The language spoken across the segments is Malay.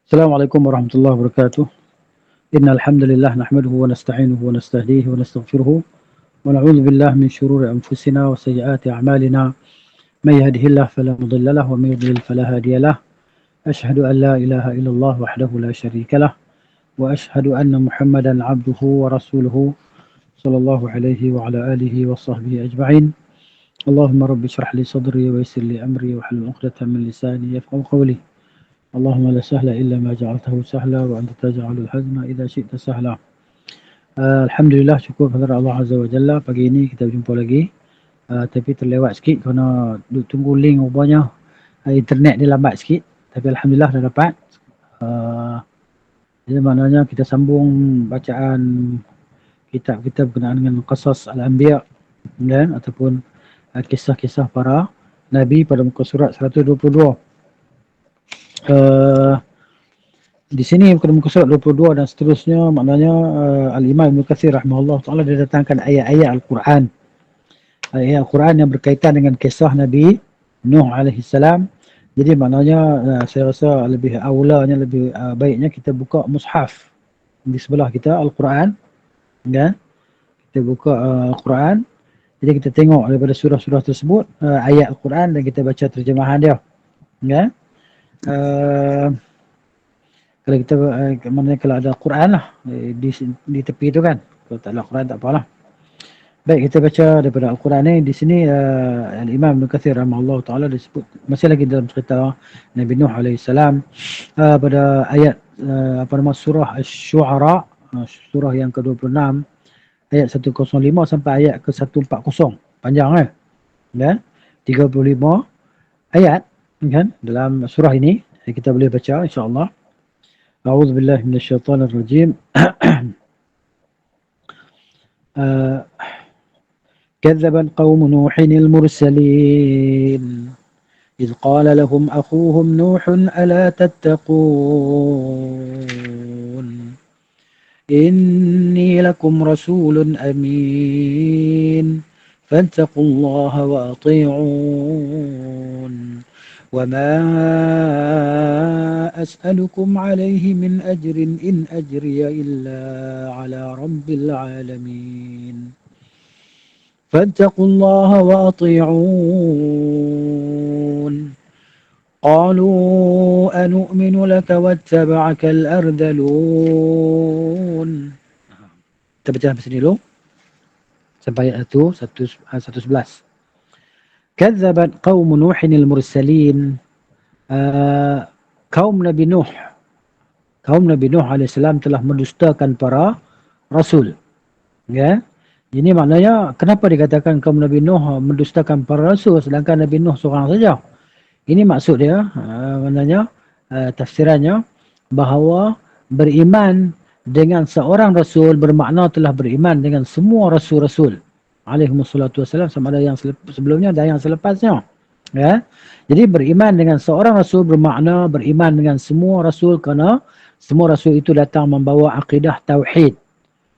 السلام عليكم ورحمة الله وبركاته. إن الحمد لله نحمده ونستعينه ونستهديه ونستغفره ونعوذ بالله من شرور أنفسنا وسيئات أعمالنا. من يهده الله فلا مضل له ومن يضلل فلا هادي له. أشهد أن لا إله إلا الله وحده لا شريك له، وأشهد أن محمدا عبده ورسوله صلى الله عليه وعلى آله وصحبه أجمعين. اللهم رب اشرح لي صدري ويسر لي أمري واحلل عقدة من لساني يفقهوا قولي. اللهم لا سهل إلا ما جعلته سهلا وأنت تجعل الحزن إذا شئت سهلا. Alhamdulillah, syukur kepada Allah Azza wa Jalla, pagi ini kita berjumpa lagi. Tapi terlewat sikit kerana tunggu link rupanya internet dia lambat sikit. Tapi Alhamdulillah dah dapat. Jadi maknanya kita sambung bacaan kitab-kitab berkenaan dengan Qasas Al-Anbiya dan ataupun kisah-kisah para Nabi pada muka surat 122. Di sini pada muka surat 22 dan seterusnya, maknanya Al-Imam Ibn Katsir rahimahullah ta'ala dia datangkan ayat-ayat Al-Quran. Ayat Al-Quran yang berkaitan dengan kisah Nabi Nuh alaihi salam. Jadi maknanya saya rasa lebih awalnya, lebih baiknya kita buka mushaf di sebelah kita Al-Quran, kan? Kita buka Al-Quran. Jadi kita tengok daripada surah-surah tersebut ayat Al-Quran dan kita baca terjemahan dia, kan? Kalau kita maknanya kalau ada Quran lah di tepi tu kan. Kalau tak ada Quran tak apalah. Baik, kita baca daripada Al-Quran ni. Di sini Al-Imam Ibn Katsir rahimahullah ta'ala disebut masih lagi dalam cerita Nabi Nuh alaihi salam pada ayat surah Asy-Syu'ara, surah yang ke-26 ayat 105 sampai ayat ke-140. Panjang kan? Dan 35 ayat kan dalam surah ini. Kita boleh baca insya-Allah. A'udzu billahi minasyaitonir rajim. كذب قوم نوح المرسلين إذ قال لهم أخوهم نوح ألا تتقون إني لكم رسول أمين فاتقوا الله وأطيعون وما أسألكم عليه من أجر إن أجري إلا على رب العالمين فاتقوا الله وأطيعون قالوا أنؤمن لك واتبعك الأرذلون. Kita baca sampai sini dulu sampai ayat 111. كذبت قوم نوح المرسلين. Kaum Nabi Nuh alaihissalam telah mendustakan para rasul, ya. Ini maknanya kenapa dikatakan kaum Nabi Nuh mendustakan para rasul sedangkan Nabi Nuh seorang saja. Ini maksud dia, maknanya tafsirannya bahawa beriman dengan seorang rasul bermakna telah beriman dengan semua rasul-rasul alaihimussalatu wassalam, sama ada yang sebelumnya dan yang selepasnya, ya. Jadi beriman dengan seorang rasul bermakna beriman dengan semua rasul, kerana semua rasul itu datang membawa akidah tauhid,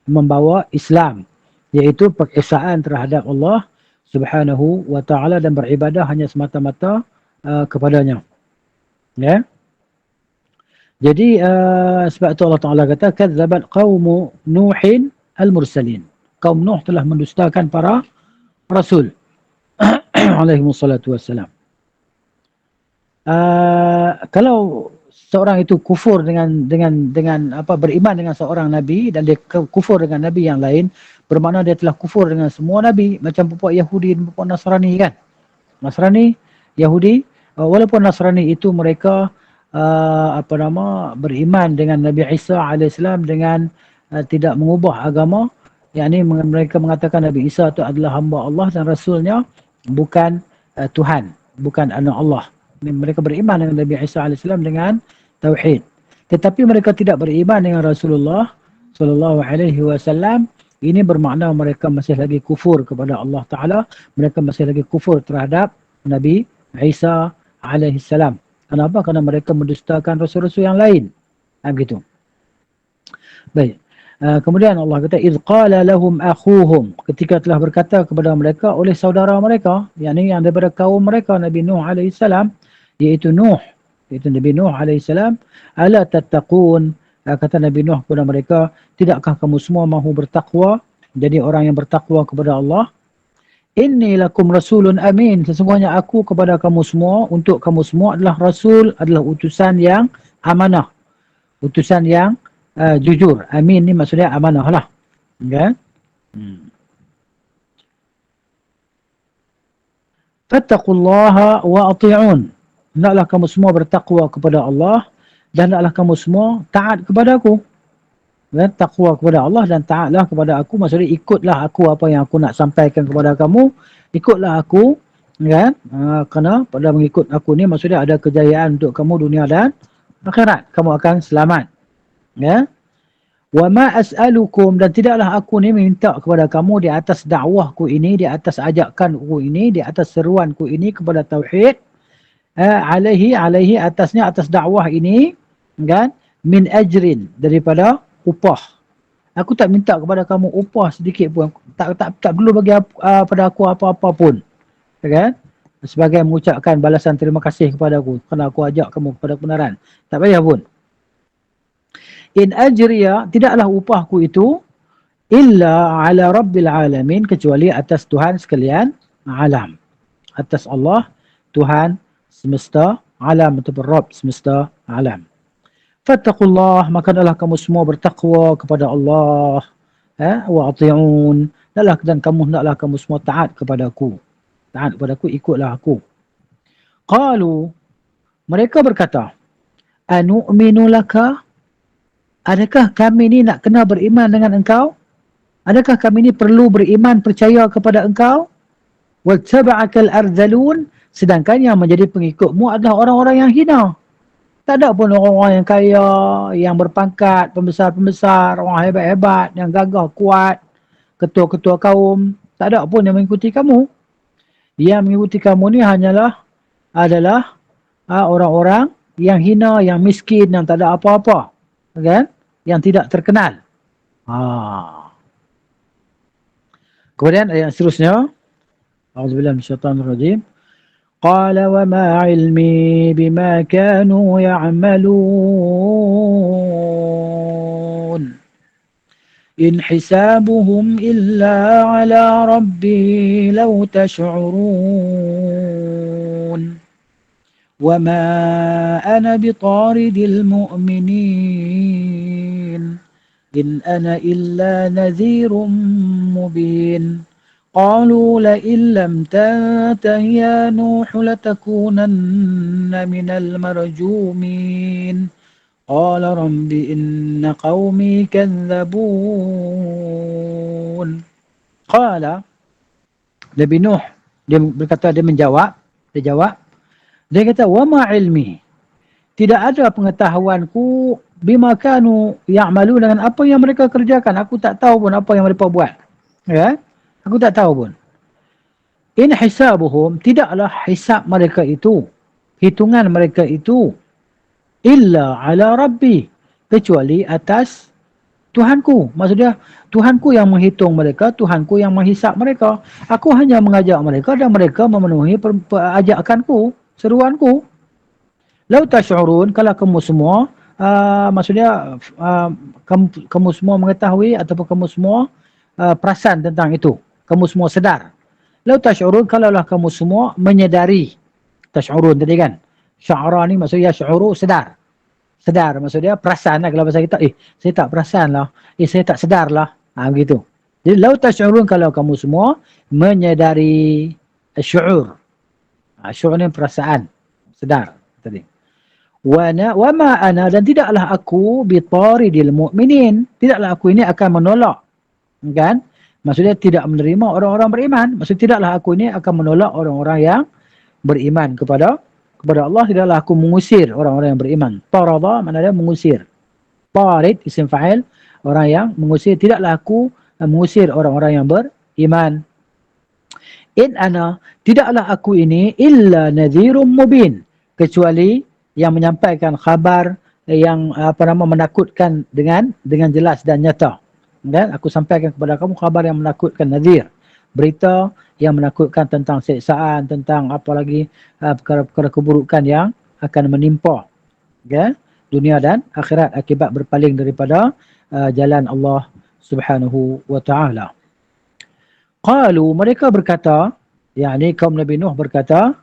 membawa Islam, iaitu pengesaan terhadap Allah Subhanahu wa taala dan beribadah hanya semata-mata kepadanya, ya. Jadi sebab itu Allah Taala kata kadzabat qaumu Nuhin al-mursalin. Kaum Nuh telah mendustakan para rasul alaihimussalatu wassalam. Kalau seorang itu kufur dengan beriman dengan seorang nabi dan dia kufur dengan nabi yang lain, bermakna dia telah kufur dengan semua nabi, macam puak Yahudi dan puak Nasrani kan. Nasrani, Yahudi, walaupun Nasrani itu mereka beriman dengan Nabi Isa alaihissalam dengan tidak mengubah agama, yakni mereka mengatakan Nabi Isa itu adalah hamba Allah dan rasulnya, bukan Tuhan, bukan anak Allah. Mereka beriman dengan Nabi Isa alaihissalam dengan tauhid. Tetapi mereka tidak beriman dengan Rasulullah sallallahu alaihi wasallam. Ini bermakna mereka masih lagi kufur kepada Allah Taala, mereka masih lagi kufur terhadap Nabi Isa alaihissalam. Kenapa? Kerana mereka mendustakan rasul-rasul yang lain. Begitu. Baik. Kemudian Allah kata iz qala lahum akhuhum, ketika telah berkata kepada mereka oleh saudara mereka, yakni yang daripada kaum mereka Nabi Nuh alaihi salam, iaitu Nuh iaitu Nabi Nuh alaihissalam, ala tattaqun, kata Nabi Nuh kepada mereka, tidakkah kamu semua mahu bertakwa, jadi orang yang bertakwa kepada Allah? Inni lakum rasulun amin, sesungguhnya aku kepada kamu semua, untuk kamu semua adalah rasul, adalah utusan yang amanah, utusan yang jujur. Amin ni maksudnya amanah lah. Okay? Fattaqullaha wa ati'un. Hendaklah kamu semua bertakwa kepada Allah dan hendaklah kamu semua taat kepada aku. Dan takwa kepada Allah dan taatlah kepada aku, maksudnya ikutlah aku apa yang aku nak sampaikan kepada kamu, ikutlah aku, kan? Kerana pada mengikut aku ni maksudnya ada kejayaan untuk kamu dunia dan akhirat, kamu akan selamat. Ya. Wa ma as'alukum, dan tidaklah aku ni minta kepada kamu di atas dakwahku ini, di atas ajakanku ini, di atas seruanku ini kepada tauhid, alaihi atasnya, atas dakwah ini, kan? Min ajrin, daripada upah. Aku tak minta kepada kamu upah sedikit pun. Tak perlu bagi pada aku apa-apa pun. Kan? Sebagai mengucapkan balasan terima kasih kepada aku kerana aku ajak kamu kepada kebenaran. Tak payah pun. In ajriya, tidaklah upahku itu illa ala rabbil alamin, kecuali atas Tuhan sekalian alam. Atas Allah, Tuhan semesta alam, ataupun Rabb semesta alam. Fattaqullah, maka adalah kamu semua bertakwa kepada Allah, wa ati'un, dan hendaklah kamu semua taat kepada aku. Taat kepada aku, ikutlah aku. Qalu, mereka berkata, anu'minu laka, adakah kami ni nak kena beriman dengan engkau? Adakah kami ni perlu beriman, percaya kepada engkau? Wattaba'akal ardhalun, sedangkan yang menjadi pengikutmu adalah orang-orang yang hina. Tak ada pun orang-orang yang kaya, yang berpangkat, pembesar-pembesar, orang hebat-hebat, yang gagah, kuat, ketua-ketua kaum. Tak ada pun yang mengikuti kamu. Yang mengikuti kamu ni adalah orang-orang yang hina, yang miskin, yang tak ada apa-apa. Kan? Yang tidak terkenal. Kemudian ayat seterusnya. A'udzubillahi minasyaitanir rajim. قال وما علمي بما كانوا يعملون إن حسابهم إلا على ربي لو تشعرون وما أنا بطارد المؤمنين إن أنا إلا نذير مبين قالوا لئن لم تنته يا نوح لتكونن من المرجومين قال رب إن قومي كذبون قال Nabi Nuh, dia berkata, dia jawab, dia kata, wama ilmi, tidak ada pengetahuanku bima kanu ya'malu, dengan apa yang mereka kerjakan. Aku tak tahu pun apa yang mereka buat. Ya? Aku tak tahu pun. In hisabuhum, tidaklah hisab mereka itu, hitungan mereka itu, illa ala rabbi, kecuali atas Tuhanku. Maksudnya, Tuhanku yang menghitung mereka, Tuhanku yang menghisab mereka. Aku hanya mengajak mereka dan mereka memenuhi ajakanku, seruanku. Lau tash'urun, kalau kamu semua, maksudnya kamu semua mengetahui ataupun kamu semua perasan tentang itu. Kamu semua sedar. Lau tash'urun, kalaulah kamu semua menyedari. Tash'urun tadi kan. Sya'ra ni maksudnya sya'uru, sedar. Sedar maksudnya perasan lah. Kalau bahasa kita, saya tak perasan lah. Saya tak sedar lah. Begitu. Jadi lau tash'urun, kalau kamu semua menyedari syu'ur. Syu'ur ni perasaan. Sedar tadi. Wa ma ana, dan tidaklah aku bitaridil mu'minin. Tidaklah aku ini akan menolak. Kan? Maksudnya tidak menerima orang-orang beriman. Maksudnya tidaklah aku ini akan menolak orang-orang yang beriman kepada Allah. Tidaklah aku mengusir orang-orang yang beriman. Tarada maknanya mengusir. Tarid isim fa'il, orang yang mengusir. Tidaklah aku mengusir orang-orang yang beriman. In ana, tidaklah aku ini illa nadhirum mubin, kecuali yang menyampaikan khabar yang menakutkan dengan jelas dan nyata. Dan aku sampaikan kepada kamu khabar yang menakutkan, nadhir, berita yang menakutkan tentang siksaan, tentang apa lagi perkara-perkara keburukan yang akan menimpa Ya, dunia dan akhirat akibat berpaling daripada jalan Allah Subhanahu wa taala. Qalu, mereka berkata, yakni kaum Nabi Nuh berkata,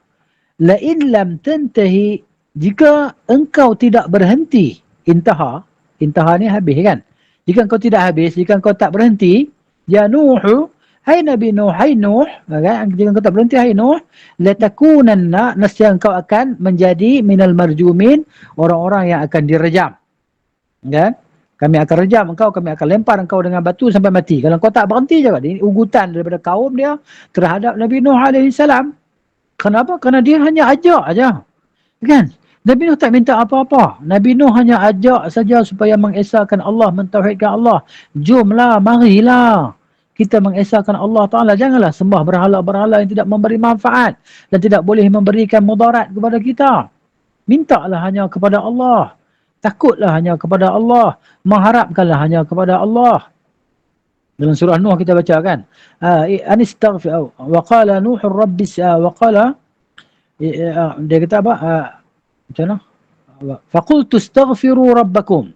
la in lam tantahi, jika engkau tidak berhenti, intaha ni habis kan? Jika engkau tidak habis, jika engkau tak berhenti, ya Nuh, hai Nabi Nuh, hai Nuh, kan? Jika engkau tak berhenti, hai Nuh, latakunanna, nescaya engkau akan menjadi minal marjumin, orang-orang yang akan direjam. Kan? Kami akan rejam engkau, kami akan lempar engkau dengan batu sampai mati. Kalau engkau tak berhenti je, ini ugutan daripada kaum dia terhadap Nabi Nuh alaihi salam. Kenapa? Kerana dia hanya ajak aja. Kan? Nabi Nuh tak minta apa-apa. Nabi Nuh hanya ajak saja supaya mengesahkan Allah, mentauhidkan Allah. Jomlah, marilah kita mengesahkan Allah Ta'ala. Janganlah sembah berhala-berhala yang tidak memberi manfaat dan tidak boleh memberikan mudarat kepada kita. Mintalah hanya kepada Allah. Takutlah hanya kepada Allah. Mengharapkanlah hanya kepada Allah. Dalam surah Nuh kita baca kan. Anistaghfir wa qala Nuhur rabbis wa qala, dia kata apa? Macam mana? Faqultu astaghfiru rabbakum.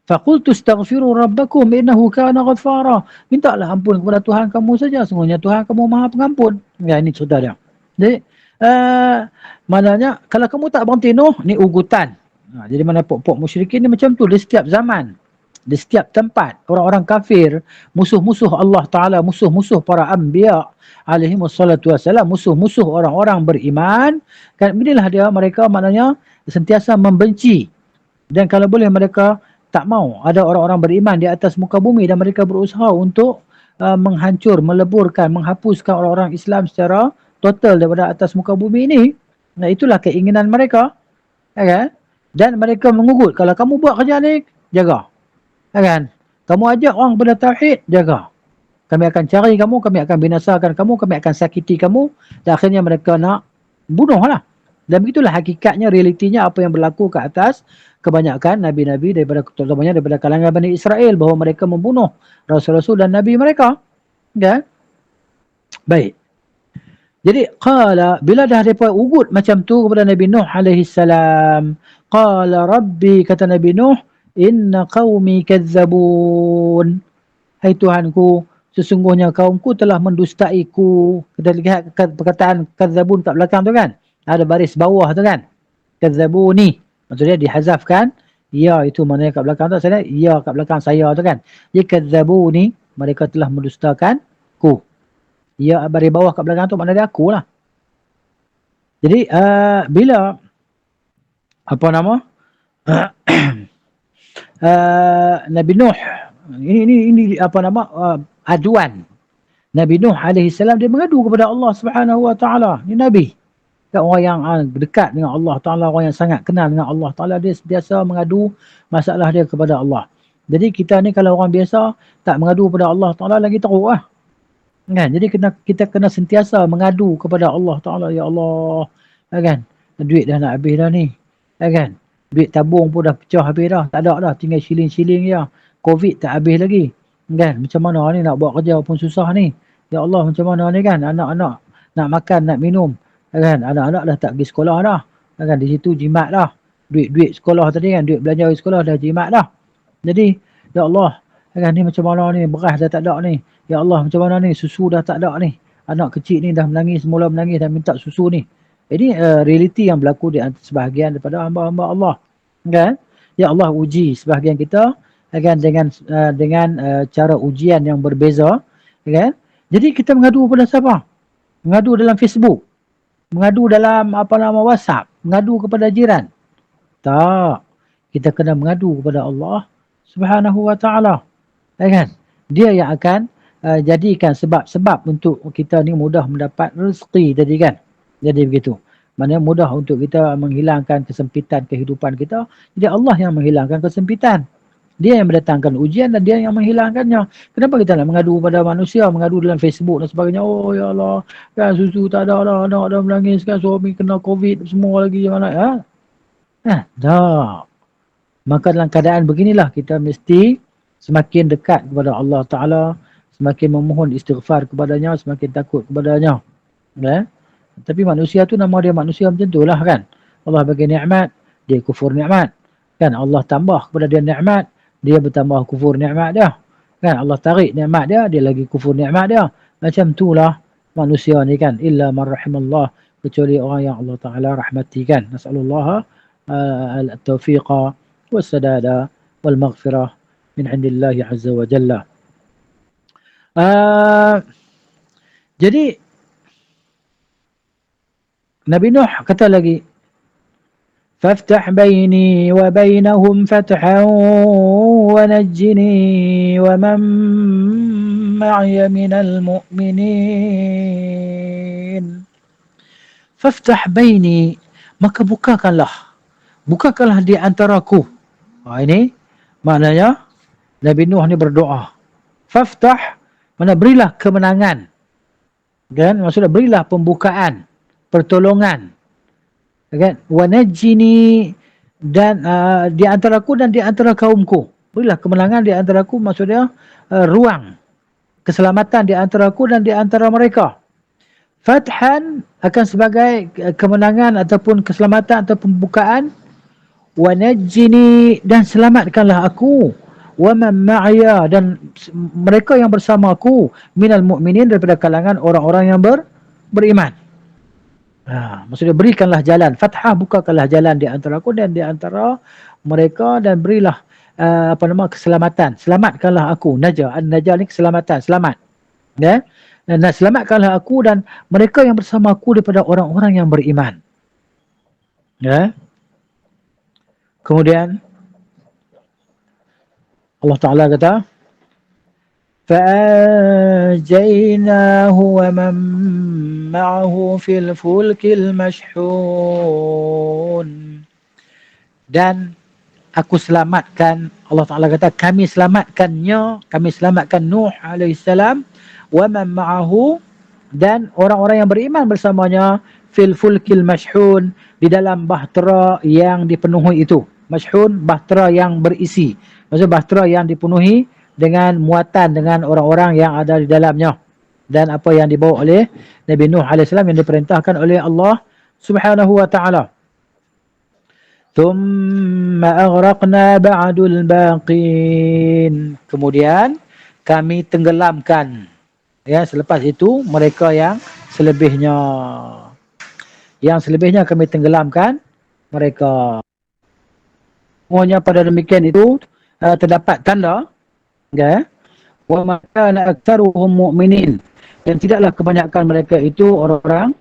Faqultu astaghfiru rabbakum innahu kana ghaffara. Mintalah ampun kepada Tuhan kamu saja. Sungguhnya Tuhan kamu Maha Pengampun. Ya, ini cerita dia. Jadi maknanya kalau kamu tak berhenti Nuh, ni ugutan. Jadi mana pok-pok musyrikin ni macam tu di setiap zaman, di setiap tempat. Orang-orang kafir, musuh-musuh Allah Ta'ala, musuh-musuh para anbiya alaihi wassalatu wassalam, musuh-musuh orang-orang beriman. Kan inilah dia, mereka maknanya sentiasa membenci. Dan kalau boleh mereka tak mau ada orang-orang beriman di atas muka bumi, dan mereka berusaha untuk menghancur, meleburkan, menghapuskan orang-orang Islam secara total daripada atas muka bumi ini. Nah, itulah keinginan mereka. Kan? Dan mereka mengugut, kalau kamu buat kerja ni, jaga. Kan? Kamu ajak orang pada tauhid, jaga. Kami akan cari kamu, kami akan binasakan kamu, kami akan sakiti kamu. Dan akhirnya mereka nak bunuh lah. Dan begitulah hakikatnya, realitinya apa yang berlaku ke atas kebanyakan Nabi-Nabi daripada, terutamanya daripada kalangan Bani Israel, bahawa mereka membunuh Rasul-Rasul dan Nabi mereka. Kan? Baik. Jadi qala, bila dah mereka ugut macam tu kepada Nabi Nuh alaihi salam, qala rabbi, kata Nabi Nuh, inna qaumi kazzabun. Hai Tuhanku, sesungguhnya kaumku telah mendustaiku. Kita lihat perkataan kazzabun kat belakang tu kan, ada baris bawah tu kan, kazzabuni, maksudnya dihazafkan ya, itu maknanya kat belakang tu, saya ya kat belakang saya tu kan. Jadi kazzabuni, mereka telah mendustakan ku. Ya, baris bawah kat belakang tu maknanya aku lah. Jadi bila apa nama Nabi Nuh ini apa nama aduan Nabi Nuh alaihi salam, dia mengadu kepada Allah Subhanahu wa taala. Ini nabi, kan, orang yang dekat dengan Allah Taala, orang yang sangat kenal dengan Allah Taala, dia sentiasa mengadu masalah dia kepada Allah. Jadi kita ni kalau orang biasa tak mengadu kepada Allah Taala, lagi teruk lah. Kan? Jadi kita kena sentiasa mengadu kepada Allah Taala. Ya Allah, kan, duit dah nak habis dah ni, kan, duit tabung pun dah pecah habis dah, tak ada dah, tinggal shilling-shilling je. Covid tak habis lagi, kan, macam mana ni nak buat kerja pun susah ni. Ya Allah, macam mana ni kan, anak-anak nak makan, nak minum, kan, anak-anak dah tak pergi sekolah dah, kan, di situ jimat dah, duit sekolah tadi kan, duit belanja sekolah dah jimat dah. Jadi ya Allah, kan, ni macam mana ni, beras dah tak ada ni. Ya Allah, macam mana ni, susu dah tak ada ni. Anak kecil ni dah menangis, mula menangis, dah minta susu ni. Ini realiti yang berlaku di sebahagian daripada hamba-hamba Allah. Kan? Ya Allah uji sebahagian kita, kan, dengan cara ujian yang berbeza. Kan? Jadi kita mengadu kepada siapa? Mengadu dalam Facebook. Mengadu dalam WhatsApp. Mengadu kepada jiran. Tak. Kita kena mengadu kepada Allah Subhanahu wa ta'ala. Kan? Dia yang akan jadikan sebab-sebab untuk kita ni mudah mendapat rezeki tadi kan. Jadi begitu. Maknanya mudah untuk kita menghilangkan kesempitan kehidupan kita. Jadi Allah yang menghilangkan kesempitan. Dia yang mendatangkan ujian dan dia yang menghilangkannya. Kenapa kita nak mengadu pada manusia, mengadu dalam Facebook dan sebagainya. Oh ya Allah, kan, susu tak ada dah, anak dah menangis kan, suami kena COVID semua lagi macam mana. Tak. Maka dalam keadaan beginilah kita mesti semakin dekat kepada Allah Ta'ala, semakin memohon istighfar kepadanya, semakin takut kepadanya. Tapi manusia tu nama dia manusia macam tu lah kan. Allah bagi nikmat, dia kufur nikmat. Kan Allah tambah kepada dia nikmat, dia bertambah kufur nikmat dia. Kan Allah tarik nikmat dia, dia lagi kufur nikmat dia. Macam itulah manusia ni kan, illa man rahimallah, kecuali orang yang Allah Taala rahmati kan. Nasallallahu al-taufiqa was-sadada wal maghfirah min indillahi azza wa jalla. Jadi Nabi Nuh kata lagi, فافتح بيني وبينهم فتحا ونجني ومن معي من المؤمنين. فافتح بيني, maka bukakanlah di antaraku. Ini maknanya Nabi Nuh ni berdoa. Faftah, mana berilah kemenangan. Kan? Maksudnya berilah pembukaan, pertolongan. Kan? Wa najjini, dan di antaraku dan di antara kaumku. Berilah kemenangan di antaraku, maksudnya ruang keselamatan di antaraku dan di antara mereka. Fathan akan sebagai kemenangan ataupun keselamatan ataupun pembukaan. Wa najjini, dan selamatkanlah aku. Wa man ma'aya, dan mereka yang bersamaku, minal mu'minin, daripada kalangan orang-orang yang beriman. Maksudnya berikanlah jalan, fathah, bukakanlah jalan di antara aku dan di antara mereka, dan berilah keselamatan, selamatkanlah aku. Najah, an-najah ni keselamatan, selamat. Ya? Dan selamatkanlah aku dan mereka yang bersama aku daripada orang-orang yang beriman. Ya? Kemudian Allah Ta'ala kata, فَأَنْجَيْنَاهُ وَمَنْ مَعَهُ فِي الْفُلْكِ الْمَشْحُونَ. Dan aku selamatkan, Allah Ta'ala kata, kami selamatkan Nuh alaihissalam, وَمَنْ مَعَهُ, dan orang-orang yang beriman bersamanya, fil fulkil mashhun, di dalam bahtera yang dipenuhi itu. Mashhun, bahtera yang berisi. Maksudnya bahtera yang dipenuhi dengan muatan, dengan orang-orang yang ada di dalamnya. Dan apa yang dibawa oleh Nabi Nuh AS yang diperintahkan oleh Allah Subhanahu wa ta'ala. Thumma aghraqna ba'dul baqin. Kemudian kami tenggelamkan, ya, selepas itu mereka yang selebihnya. Yang selebihnya kami tenggelamkan mereka. Semuanya pada demikian itu terdapat tanda, ya, wa ma kana aktsaruhum mu'minin, dan tidaklah kebanyakan mereka itu orang-orang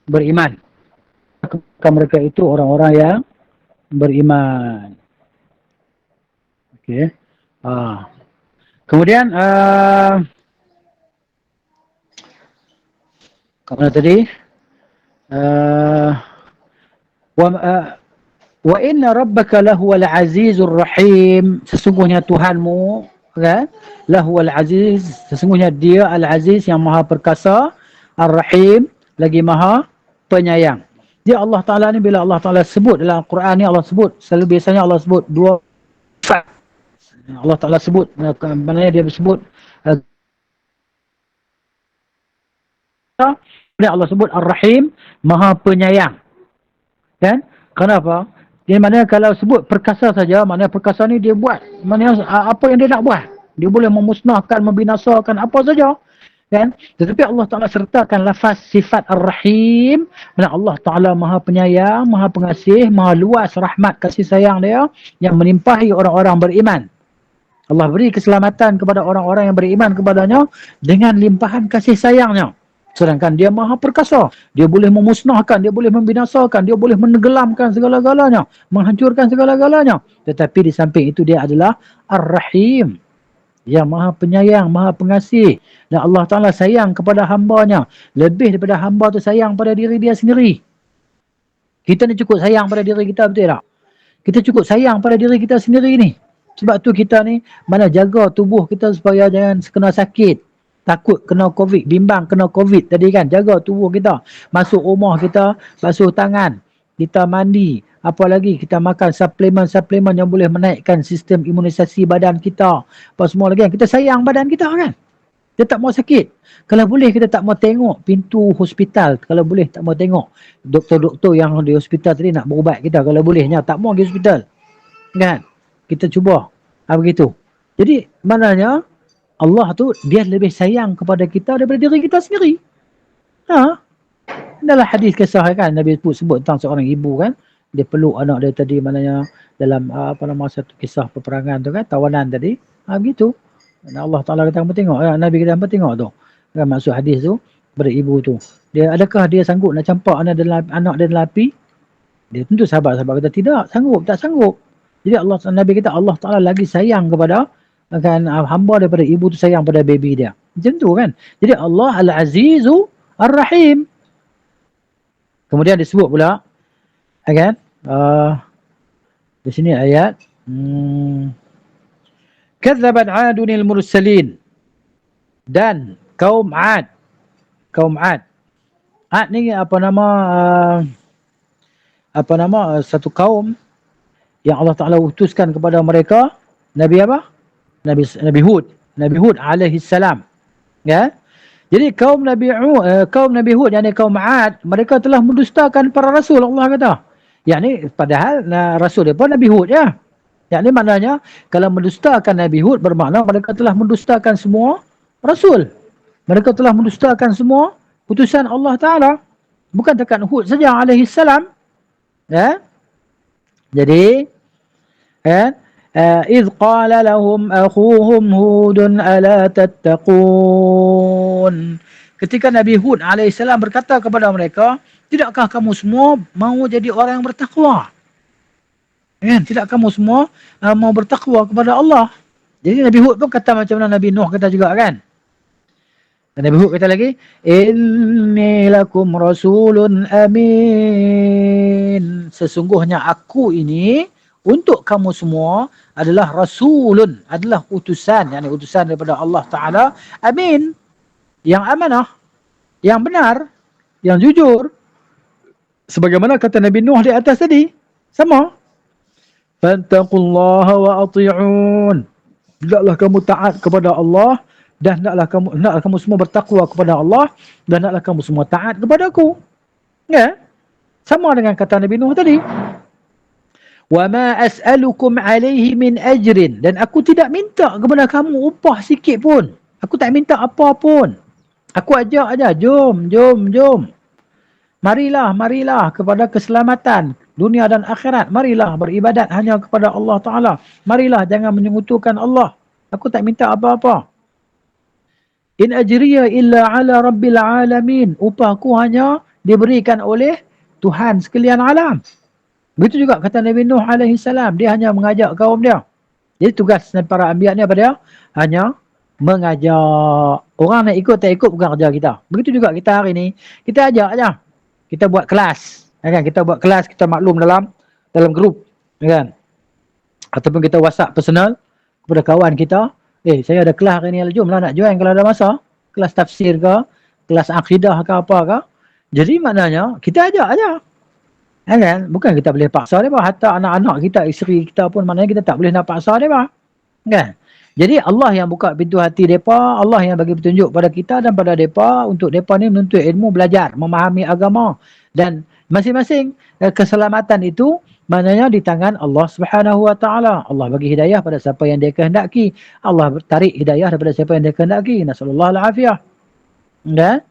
beriman. Mereka itu orang-orang yang beriman. Okey. Kemudian kemana tadi? Wa inna rabbaka lahuwal azizur rahim. Sesungguhnya Tuhanmu, kan, lahuwal aziz, sesungguhnya dia al-aziz yang maha perkasa, ar-rahim, lagi maha penyayang. Dia Allah Ta'ala ni, bila Allah Ta'ala sebut dalam Al-Quran ni, Allah sebut, selalu biasanya Allah sebut dua sifat. Allah Ta'ala sebut, maknanya dia sebut Allah sebut ar-rahim, maha penyayang. Kan? Kenapa? Dia maknanya kalau sebut perkasa saja, maknanya perkasa ni dia buat, maknanya apa yang dia nak buat. Dia boleh memusnahkan, membinasakan apa saja. Kan? Tetapi Allah Ta'ala sertakan lafaz sifat ar-rahim. Maknanya Allah Ta'ala maha penyayang, maha pengasih, maha luas rahmat kasih sayang dia yang menimpahi orang-orang beriman. Allah beri keselamatan kepada orang-orang yang beriman kepadanya dengan limpahan kasih sayangnya. Sedangkan dia maha perkasa. Dia boleh memusnahkan, dia boleh membinasakan, dia boleh menenggelamkan segala-galanya, menghancurkan segala-galanya. Tetapi di samping itu dia adalah Ar-Rahim, yang maha penyayang, maha pengasih. Dan Allah Ta'ala sayang kepada hambanya lebih daripada hamba tu sayang pada diri dia sendiri. Kita ni cukup sayang pada diri kita, betul tak? Kita cukup sayang pada diri kita sendiri ni. Sebab tu kita ni mana jaga tubuh kita supaya jangan kena sakit. Takut kena COVID, bimbang kena COVID tadi kan. Jaga tubuh kita. Masuk rumah kita, basuh tangan. Kita mandi. Apa lagi? Kita makan suplemen-suplemen yang boleh menaikkan sistem imunisasi badan kita. Apa semua lagi kan. Kita sayang badan kita kan. Kita tak mau sakit. Kalau boleh kita tak mau tengok pintu hospital. Kalau boleh tak mau tengok doktor-doktor yang di hospital tadi nak berubat kita. Kalau bolehnya tak mau pergi hospital. Kan? Kita cuba. Begitu. Jadi maknanya Allah tu dia lebih sayang kepada kita daripada diri kita sendiri. Ha? Dalam hadis kisah kan Nabi sebut tentang seorang ibu kan, dia peluk anak dia tadi, maknanya dalam apa nama satu kisah peperangan tu kan, tawanan tadi. Begitu. Dan Allah Taala kata hangpa tengok, Nabi kata hangpa tengok tu. Kan maksud hadis tu pada ibu tu. Dia adakah dia sanggup nak campak anak dia dalam api? Dia tentu sahabat-sahabat kata tidak, sanggup, tak sanggup. Jadi Allah Nabi kata Allah Taala lagi sayang kepada kan hamba daripada ibu tu sayang pada baby dia. Macam tu kan. Jadi Allah Al-Azizu Ar-Rahim. Kemudian disebut pula kan di sini ayat kadzabat 'adunil mursalin, dan kaum 'Ad. Kaum 'Ad. 'Ad ni apa nama satu kaum yang Allah Taala utuskan kepada mereka Nabi apa? Nabi Hud. Nabi Hud alaihi salam. Ya. Jadi kaum Nabi Hud, yakni kaum 'Ad, mereka telah mendustakan para rasul, Allah kata. Yakni padahal rasul dia pun Nabi Hud ya. Yakni maknanya kalau mendustakan Nabi Hud bermakna mereka telah mendustakan semua rasul. Mereka telah mendustakan semua putusan Allah Taala. Bukan dekat Hud saja alaihi salam. Ya. Jadi ya, إذ قال لهم أخوهم هود ألا تتقون. Ketika Nabi Hud alaihissalam berkata kepada mereka, tidakkah kamu semua mau jadi orang yang bertakwa? Kan? Tidak kamu semua mau bertakwa kepada Allah? Jadi Nabi Hud pun kata macam mana Nabi Nuh kata juga kan? Dan Nabi Hud kata lagi, inni lakum rasulun amin. Sesungguhnya aku ini untuk kamu semua adalah rasulun, adalah utusan, yakni utusan daripada Allah Taala, amin, yang amanah, yang benar, yang jujur. Sebagaimana kata Nabi Nuh di atas tadi, sama. Fattaqullaha wa ati'un. Hendaklah kamu taat kepada Allah, dan hendaklah kamu semua bertakwa kepada Allah, dan hendaklah kamu semua taat kepada aku. Ya. Sama dengan kata Nabi Nuh tadi. Wa ma as'alukum alaihi min ajrin, dan aku tidak minta kepada kamu upah sikit pun. Aku tak minta apa pun. Aku ajak aja, jom. Marilah kepada keselamatan dunia dan akhirat. Marilah beribadat hanya kepada Allah Taala. Marilah jangan menyekutukan Allah. Aku tak minta apa-apa. In ajriya illa ala rabbil alamin. Upahku hanya diberikan oleh Tuhan sekalian alam. Begitu juga kata Nabi Nuh alaihi salam, dia hanya mengajak kaum dia. Jadi tugas para anbiya ni apa dia? Hanya mengajak. Orang nak ikut tak ikut bukan kerja kita. Begitu juga kita hari ni, kita ajak aja. Kita buat kelas, kan? Kita buat kelas, kita maklum dalam grup, kan? Ataupun kita WhatsApp personal kepada kawan kita, saya ada kelas hari ni, jomlah nak join kalau ada masa. Kelas tafsir ke, kelas akidah ke apa ke. Jadi maknanya kita ajak aja. Kan? Bukan kita boleh paksa dia, hatta anak-anak kita, isteri kita pun maknanya kita tak boleh nak paksa dia, kan? Jadi Allah yang buka pintu hati mereka, Allah yang bagi petunjuk pada kita dan pada mereka untuk mereka ni menuntut ilmu, belajar, memahami agama, dan masing-masing keselamatan itu maknanya di tangan Allah Subhanahu Wa Taala. Allah bagi hidayah pada siapa yang dia kehendaki, Allah tarik hidayah daripada siapa yang dia kehendaki. Nasallallahu al-afiyah. Kan?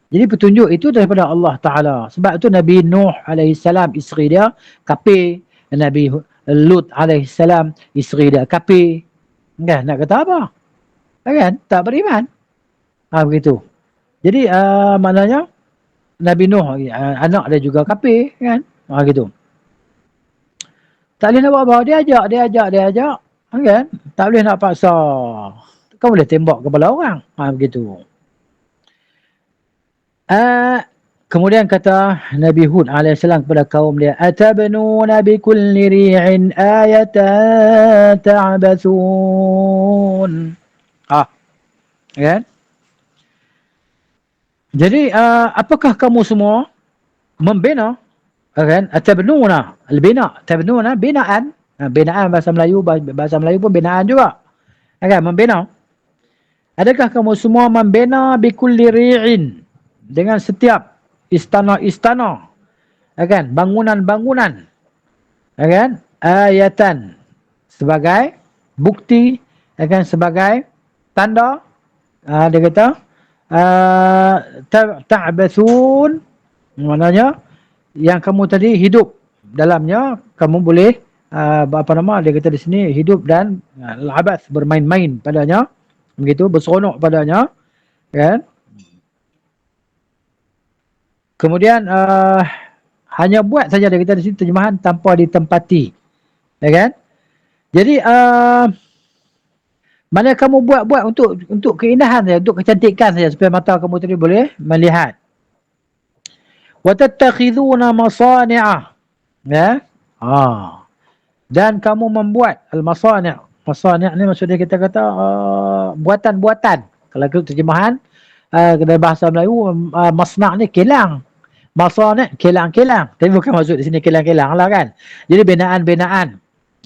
Jadi petunjuk itu daripada Allah Ta'ala. Sebab itu Nabi Nuh alaihissalam, isteri dia kafir. Nabi Lut alaihissalam, isteri dia kafir. Kan? Nak kata apa? Kan? Tak beriman. Begitu. Jadi maknanya Nabi Nuh, anak dia juga kafir. Kan? Gitu. Tak boleh nak buat apa. Dia ajak. Kan? Tak boleh nak paksa. Kau boleh tembak kepala orang. Begitu. Kemudian kata Nabi Hud alaihissalam kepada kaum dia, atabnuna bikulli ri'in ayatan ta'bathun. Kan? Jadi apakah kamu semua membina, kan? Atabnuna, albina, tabnuna binaan. Binaan bahasa Melayu pun binaan juga. Kan? Membina. Adakah kamu semua membina bikulli ri'in, dengan setiap istana-istana, kan? Bangunan-bangunan, kan? Ayatan, sebagai bukti, akan sebagai tanda. Dia kata ta'bathun, maknanya yang kamu tadi hidup dalamnya, kamu boleh apa nama dia kata di sini, hidup dan al-abath, bermain-main padanya, begitu, berseronok padanya, kan. Kemudian hanya buat saja, dia kata di sini terjemahan tanpa ditempati, ya kan. Jadi mana kamu buat untuk keindahan saja, untuk kecantikan saja, supaya mata kamu tadi boleh melihat. Wa tattakhiduna masani'a, ya. Dan kamu membuat al-masani'. Masani' ni maksudnya kita kata buatan-buatan. Kalau terjemahan dalam bahasa Melayu, masna' ni kilang. Masani' kilang-kilang. Tapi bukan maksud di sini kilang-kilang lah kan. Jadi binaan-binaan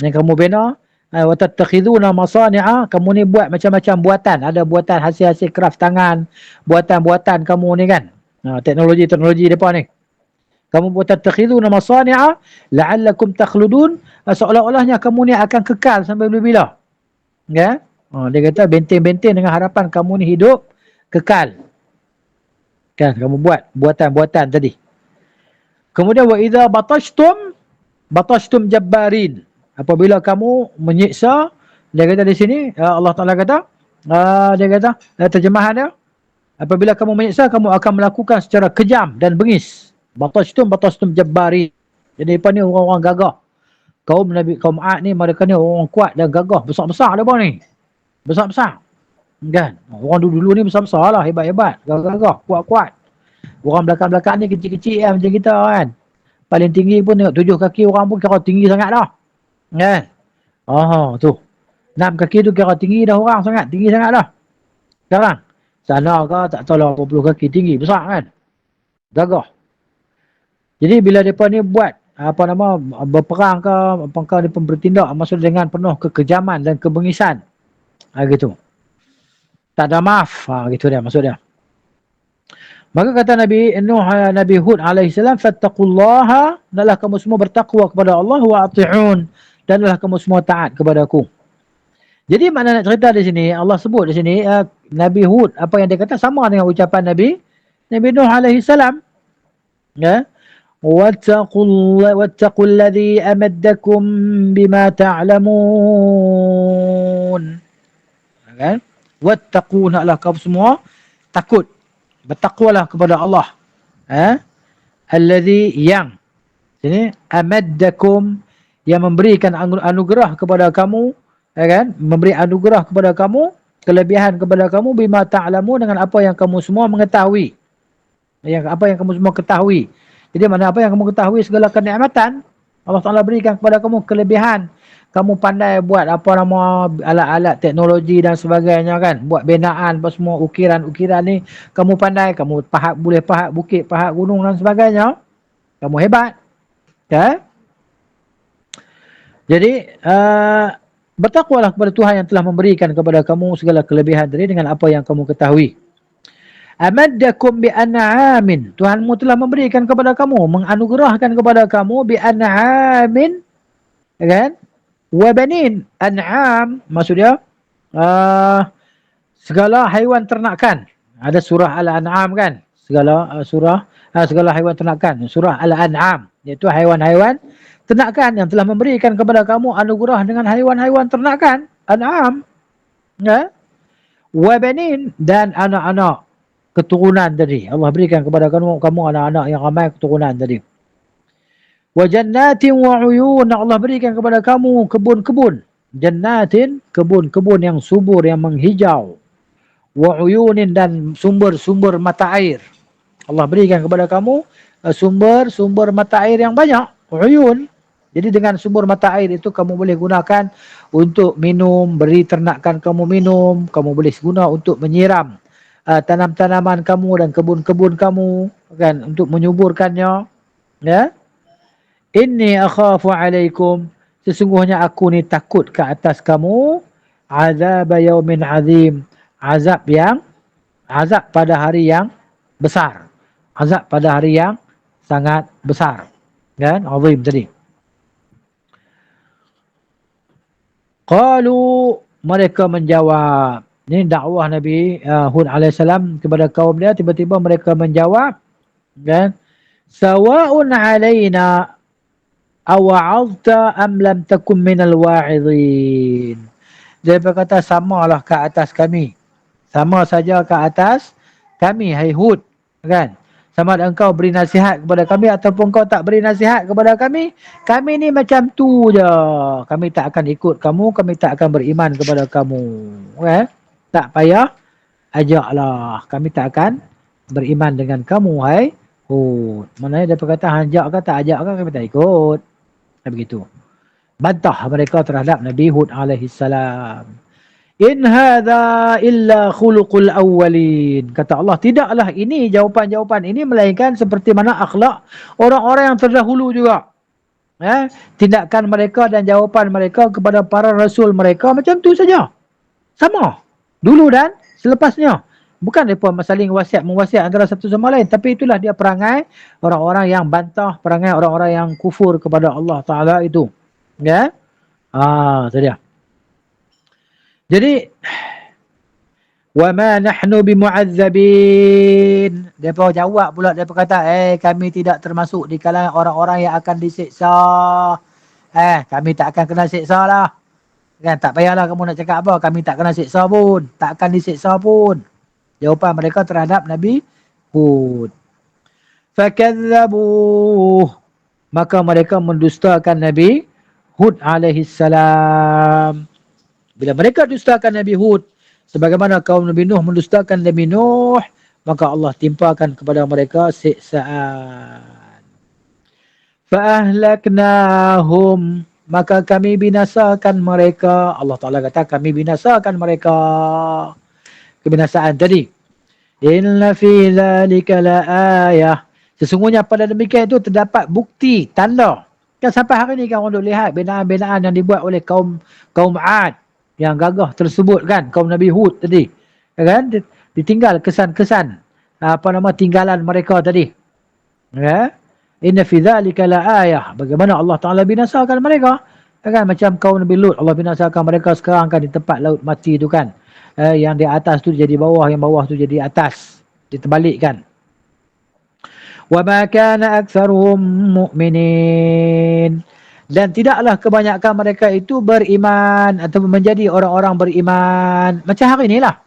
yang kamu bina. Wa tattakhiduna masani'a, kamu ni buat macam-macam buatan. Ada buatan hasil-hasil craft tangan, buatan-buatan kamu ni kan. Teknologi-teknologi depa ni. Kamu buat tattakhiduna masani'a la'allakum takhludun, seolah-olahnya kamu ni akan kekal sampai bila-bila. Ya? Dia kata benteng-benteng dengan harapan kamu ni hidup kekal. Kan kamu buat buatan-buatan tadi. Kemudian wa idza batashtum jabbarin. Apabila kamu menyiksa, dia kata di sini Allah Taala kata dia kata terjemahan dia, apabila kamu menyiksa, kamu akan melakukan secara kejam dan bengis. Batashtum jabbari. Jadi depa ni orang-orang gagah. Kaum Ad ni mereka ni orang kuat dan gagah, besar-besar depa ni. Besar-besar. Kan? Orang dulu ni besar-besar lah, hebat-hebat, gagah-gagah, kuat-kuat. Orang belakang-belakang ni kecil-kecil macam kita kan. Paling tinggi pun tengok 7 kaki orang pun kira tinggi sangat dah. Kan? Tu. 6 kaki tu kira tinggi dah orang sangat, tinggi sangat dah. Sekarang sana ke tak tahu lah 80 kaki tinggi, besar kan? Gagah. Jadi bila mereka ni buat apa nama berperang ke apakah dia bertindak maksud dengan penuh kekejaman dan kebengisan. Gitu. Tak ada maaf. Gitu dia maksud dia. Maka kata Nabi Nuh, Nabi Hud alaihissalam, fattaqullaha, hendaklah kamu semua bertakwa kepada Allah, wa ati'un, dan hendaklah kamu semua taat kepada aku. Jadi mana nak cerita di sini, Allah sebut di sini Nabi Hud, apa yang dia kata sama dengan ucapan Nabi Nuh alaihissalam. Ya. واتقوا الذي أمدكم بما تعلمون. Kan? Wattaqu, naklah kamu semua takut, bertakwalah kepada Allah. Alladhi, yang sini amaddakum, yang memberikan anugerah kepada kamu, kan? Memberi anugerah kepada kamu, kelebihan kepada kamu, bima ta'lamun, dengan apa yang kamu semua mengetahui. Apa yang kamu semua ketahui. Jadi mana apa yang kamu ketahui, segala kenikmatan Allah Ta'ala berikan kepada kamu, kelebihan. Kamu pandai buat apa nama alat-alat teknologi dan sebagainya kan. Buat binaan apa semua, ukiran-ukiran ni kamu pandai, kamu boleh pahat bukit, pahat gunung dan sebagainya. Kamu hebat. Ya? Jadi bertakwalah kepada Tuhan yang telah memberikan kepada kamu segala kelebihan tadi dengan apa yang kamu ketahui. Amaddakum bi an'amin, Tuhanmu telah memberikan kepada kamu, menganugerahkan kepada kamu bi an'amin, kan? Wa banin, an'am maksudnya segala haiwan ternakan. Ada surah Al-An'am kan? Segala haiwan ternakan. Surah Al-An'am, iaitu haiwan-haiwan ternakan yang telah memberikan kepada kamu anugerah dengan haiwan-haiwan ternakan, an'am. Ya? Wa banin, dan anak-anak keturunan tadi. Allah berikan kepada kamu anak-anak yang ramai keturunan tadi. Wa jannatin wa uyun, Allah berikan kepada kamu kebun-kebun. Jannatin, kebun-kebun yang subur, yang menghijau. Wa uyunin, dan sumber-sumber mata air. Allah berikan kepada kamu sumber-sumber mata air yang banyak. Uyun. Jadi dengan sumber mata air itu kamu boleh gunakan untuk minum, beri ternakan kamu minum, kamu boleh guna untuk menyiram tanam-tanaman kamu dan kebun-kebun kamu kan, untuk menyuburkannya. Ya. Inni akhafu alaikum, sesungguhnya aku ni takut ke atas kamu, azab yaumin azim, azab pada hari yang besar. Azab pada hari yang sangat besar. Kan? Azim tadi. Qalu, mereka menjawab. Ini dakwah Nabi Hud alaihissalam kepada kaum dia. Tiba-tiba mereka menjawab, kan? Sawa'un alaina awa'adta am lam takum minal wa'idhin. Dia berkata, samalah ke atas kami. Sama saja ke atas kami, hai Hud. Kan? Sama ada engkau beri nasihat kepada kami ataupun kau tak beri nasihat kepada kami. Kami ni macam tu je. Kami tak akan ikut kamu. Kami tak akan beriman kepada kamu. Okay? Tak payah ajaklah. Kami tak akan beriman dengan kamu, hai Hud. Maknanya dia berkata, ajak ke tak ajak ke kami tak ikut. Begitu. Bantah mereka terhadap Nabi Hud alaihissalam. In hadha illa khuluqul awwalin. Kata Allah, tidaklah ini jawapan-jawapan ini melainkan seperti mana akhlak orang-orang yang terdahulu juga. Tindakan mereka dan jawapan mereka kepada para rasul mereka macam tu saja. Sama. Dulu dan selepasnya. Bukan mereka saling mewasiat antara satu sama lain. Tapi itulah dia perangai orang-orang yang bantah, perangai orang-orang yang kufur kepada Allah Ta'ala itu. Ya. Itu dia. Jadi, وَمَا نَحْنُ بِمُعَذَّبِينَ. Dia pun jawab pula, dia pun kata, kami tidak termasuk di kalangan orang-orang yang akan disiksa. Kami tak akan kena siksa lah. Kan, tak payahlah kamu nak cakap apa, kami tak kena siksa pun. Tak akan disiksa pun. Jawapan mereka terhadap Nabi Hud. فَكَذَّبُوهُ. Maka mereka mendustakan Nabi Hud alaihissalam. Bila mereka dustakan Nabi Hud, sebagaimana kaum Nabi Nuh mendustakan Nabi Nuh, maka Allah timpakan kepada mereka siksaan. Fa'ahlaknahum. Maka kami binasakan mereka. Allah Ta'ala kata kami binasakan mereka. Kebinasaan tadi. Inna fi dhalika la'ayah. Sesungguhnya pada demikian itu terdapat bukti, tanda. Kan sampai hari ni kan orang duk lihat binaan-binaan yang dibuat oleh kaum Ad yang gagah tersebut kan, kaum Nabi Hud tadi. Kan? Ditinggal kesan-kesan tinggalan mereka tadi. Ya. Inna fi dzalika laayah. Bagaimana Allah Taala binasakan mereka? Kan macam kaum Nabi Lut, Allah binasakan mereka sekarang kan di tempat laut mati tu kan. Yang di atas tu jadi bawah, yang bawah tu jadi atas. Diterbalikkan. Wa ma kana aktsaruhum mu'minin. Dan tidaklah kebanyakan mereka itu beriman atau menjadi orang-orang beriman. Macam hari inilah.